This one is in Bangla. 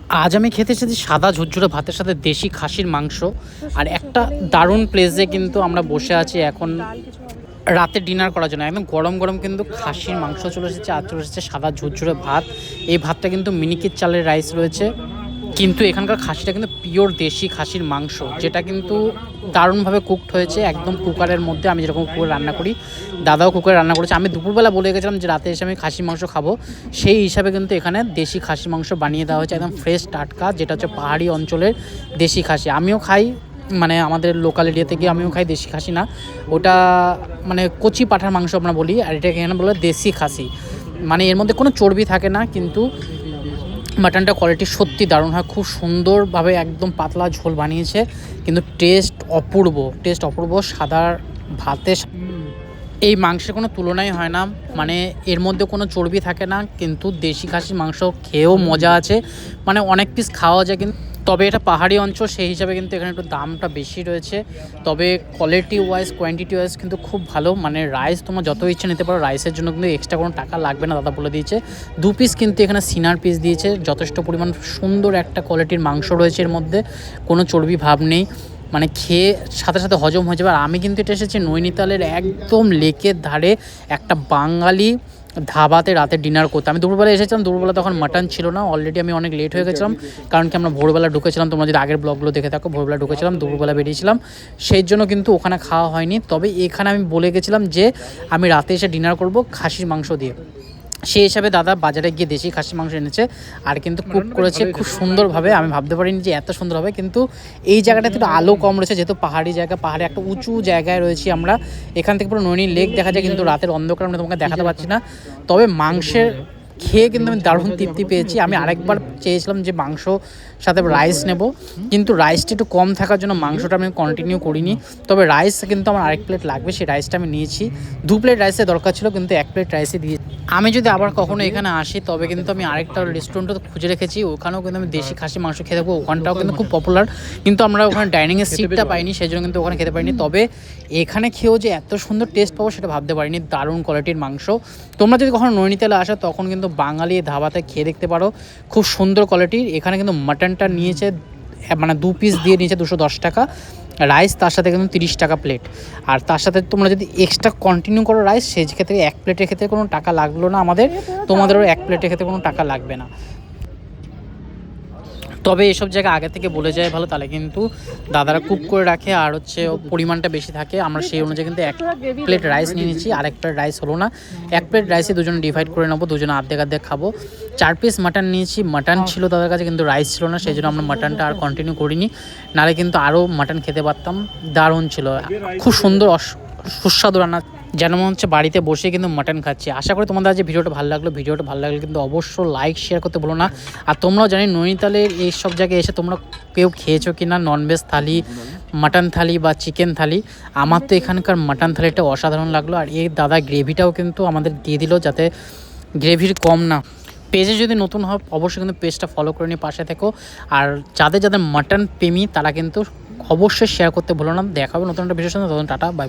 আজ আমি খেতে এসেছি সাদা ঝুরঝুরে ভাতের সাথে দেশি খাসির মাংস। আর একটা দারুণ প্লেসে কিন্তু আমরা বসে আছি এখন রাতে ডিনার করার জন্য। একদম গরম গরম কিন্তু খাসির মাংস চলে এসেছে, আর চলে এসেছে সাদা ঝুরঝুরে ভাত। এই ভাতটা কিন্তু মিনিকেট চালের রাইস রয়েছে, কিন্তু এখানকার খাসিটা কিন্তু পিওর দেশি খাসির মাংস, যেটা কিন্তু দারুণভাবে কুকড হয়েছে একদম কুকারের মধ্যে। আমি যেরকম কুকারে রান্না করি, দাদাও কুকারে রান্না করেছে। আমি দুপুরবেলা বলে গেছিলাম যে রাতে এসে আমি খাসি মাংস খাবো, সেই হিসাবে কিন্তু এখানে দেশি খাসি মাংস বানিয়ে দেওয়া হয়েছে একদম ফ্রেশ টাটকা, যেটা হচ্ছে পাহাড়ি অঞ্চলের দেশি খাসি। আমিও খাই, মানে আমাদের লোকাল এরিয়াতে গিয়ে আমিও খাই দেশি খাসি, না ওটা মানে কচি পাঁঠার মাংস আমরা বলি, আর এটাকে এখানে বলে দেশি খাসি। মানে এর মধ্যে কোনো চর্বি থাকে না, কিন্তু মাটনটা কোয়ালিটি সত্যি দারুণ হয়, খুব সুন্দরভাবে একদম পাতলা ঝোল বানিয়েছে, কিন্তু টেস্ট অপূর্ব। সাদার ভাতে এই মাংসের কোনো তুলনাই হয় না, মানে এর মধ্যে কোনো চর্বি থাকে না, কিন্তু দেশি খাসি মাংস খেয়েও মজা আছে, মানে অনেক পিস খাওয়া যায়। কিন্তু তবে এটা পাহাড়ি অঞ্চল, সেই হিসাবে কিন্তু এখানে একটু দামটা বেশি রয়েছে। তবে কোয়ালিটি ওয়াইজ কোয়ান্টিটি ওয়াইজ কিন্তু খুব ভালো। মানে রাইস তোমার যত ইচ্ছে নিতে পারো, রাইসের জন্য কিন্তু এক্সট্রা কোনো টাকা লাগবে না, দাদা বলে দিয়েছে। 2 পিস কিন্তু এখানে সিনার পিস দিয়েছে, যথেষ্ট পরিমাণ সুন্দর একটা কোয়ালিটির মাংস রয়েছে এর মধ্যে, কোনো চর্বি ভাব নেই, মানে খেয়ে সাথে সাথে হজম হয়ে যাবে। আর আমি কিন্তু এটা এসেছি নৈনিতালের একদম লেকের ধারে একটা বাঙালি ধাবাতে রাতে ডিনার করতে। আমি দুপুরবেলা এসেছিলাম, দুপুরবেলা তখন মাটন ছিল না, অলরেডি আমি অনেক লেট হয়ে গেছিলাম, কারণ কি আমরা ভোরবেলা ঢুকেছিলাম। তোমরা যদি আগের ব্লগগুলো দেখে থাকো, ভোরবেলা ঢুকেছিলাম, দুপুরবেলা বেরিয়েছিলাম, সেই জন্য কিন্তু ওখানে খাওয়া হয়নি। তবে এখানে আমি বলে গেছিলাম যে আমি রাতে এসে ডিনার করব খাসির মাংস দিয়ে, সেই হিসাবে দাদা বাজারে গিয়ে দেশি খাসি মাংস এনেছে, আর কিন্তু কুক করেছে খুব সুন্দরভাবে। আমি ভাবতে পারিনি যে এত সুন্দর হবে, কিন্তু এই জায়গাটাতে একটু আলো কম রয়েছে, যেহেতু পাহাড়ি জায়গা, পাহাড়ে একটা উঁচু জায়গায় রয়েছি আমরা। এখান থেকে পুরো নৈনী লেক দেখা যায়, কিন্তু রাতের অন্ধকার আমি তোমাকে দেখাতে পারছি না। তবে মাংসের খেয়ে কিন্তু আমি দারুণ তৃপ্তি পেয়েছি। আমি আরেকবার চেয়েছিলাম যে মাংস সাথে রাইস নেব, কিন্তু রাইসটা একটু কম থাকার জন্য মাংসটা আমি কন্টিনিউ করিনি। তবে রাইস কিন্তু আমার আরেক প্লেট লাগবে, সেই রাইসটা আমি নিয়েছি। 2 প্লেট রাইসের দরকার ছিল, কিন্তু 1 প্লেট রাইসে দিয়ে। আমি যদি আবার কখনো এখানে আসি, তবে কিন্তু আমি আরেকটা রেস্টুরেন্টও খুঁজে রেখেছি, ওখানেও কিন্তু আমি দেশি খাসি মাংস খেয়ে থাকবো। ওখানটাও কিন্তু খুব পপুলার, কিন্তু আমরা ওখানে ডাইনিংয়ের সিটটা পাইনি, সেই জন্য কিন্তু ওখানে খেতে পারিনি। তবে এখানে খেয়েও যে এত সুন্দর টেস্ট পাবো সেটা ভাবতে পারিনি, দারুণ কোয়ালিটির মাংস। তোমরা যদি কখনো নৈনিতালে আসো, তখন কিন্তু বাঙালি ধাবাতে খেয়ে দেখতে পারো, খুব সুন্দর কোয়ালিটির। এখানে কিন্তু মাটনটা নিয়েছে, মানে 2 পিস দিয়ে নিয়েছে 210 টাকা, রাইস তার সাথে কিন্তু 30 টাকা প্লেট। আর তার সাথে তোমরা যদি এক্সট্রা কন্টিনিউ করো রাইস, সেই ক্ষেত্রে 1 প্লেটের ক্ষেত্রে কোনো টাকা লাগলো না আমাদের, তোমাদেরও 1 প্লেটের ক্ষেত্রে কোনো টাকা লাগবে না। তবে এসব জায়গা আগে থেকে বলে যায় ভালো, তাহলে কিন্তু দাদারা কুক করে রাখে, আর হচ্ছে পরিমাণটা বেশি থাকে। আমরা সেই অনুযায়ী কিন্তু 1 প্লেট রাইস নিয়ে নিচ্ছি, আর 1 প্লেট রাইস হলো না, 1 প্লেট রাইসে দুজনে ডিভাইড করে নেবো, দুজনে অর্ধেক খাবো। 4 পিস মাটন নিয়েছি, মাটন ছিল দাদার কাছে, কিন্তু রাইস ছিল না, সেই জন্য আমরা মাটনটা আর কন্টিনিউ করিনি, নাহলে কিন্তু আরও মাটন খেতে পারতাম। দারুণ ছিল, খুব সুন্দর সুস্বাদু রান্না, যেন মনে হচ্ছে বাড়িতে বসে কিন্তু মাটন খাচ্ছি। আশা করি তোমাদের আজ ভিডিওটা ভালো লাগলো। ভিডিওটা ভালো লাগলে কিন্তু অবশ্যই লাইক শেয়ার করতে ভুলো না। আর তোমরাও জানি নৈনিতালের এই সব জায়গায় এসে তোমরা কেউ খেয়েছো কি না ননভেজ থালি, মাটন থালি বা চিকেন থালি। আমার তো এখানকার মাটন থালিটা অসাধারণ লাগলো, আর এই দাদা গ্রেভিটাও কিন্তু আমাদের দিয়ে দিল, যাতে গ্রেভির কম না। পেজে যদি নতুন হয় অবশ্যই কিন্তু পেজটা ফলো করে নিয়ে পাশে থেকো, আর যাদের যাদের মাটন প্রেমী তারা কিন্তু অবশ্যই শেয়ার করতে ভুলো না। দেখা হবে নতুন একটা ভিডিওর সাথে, তখন টাটা, বাই বাই।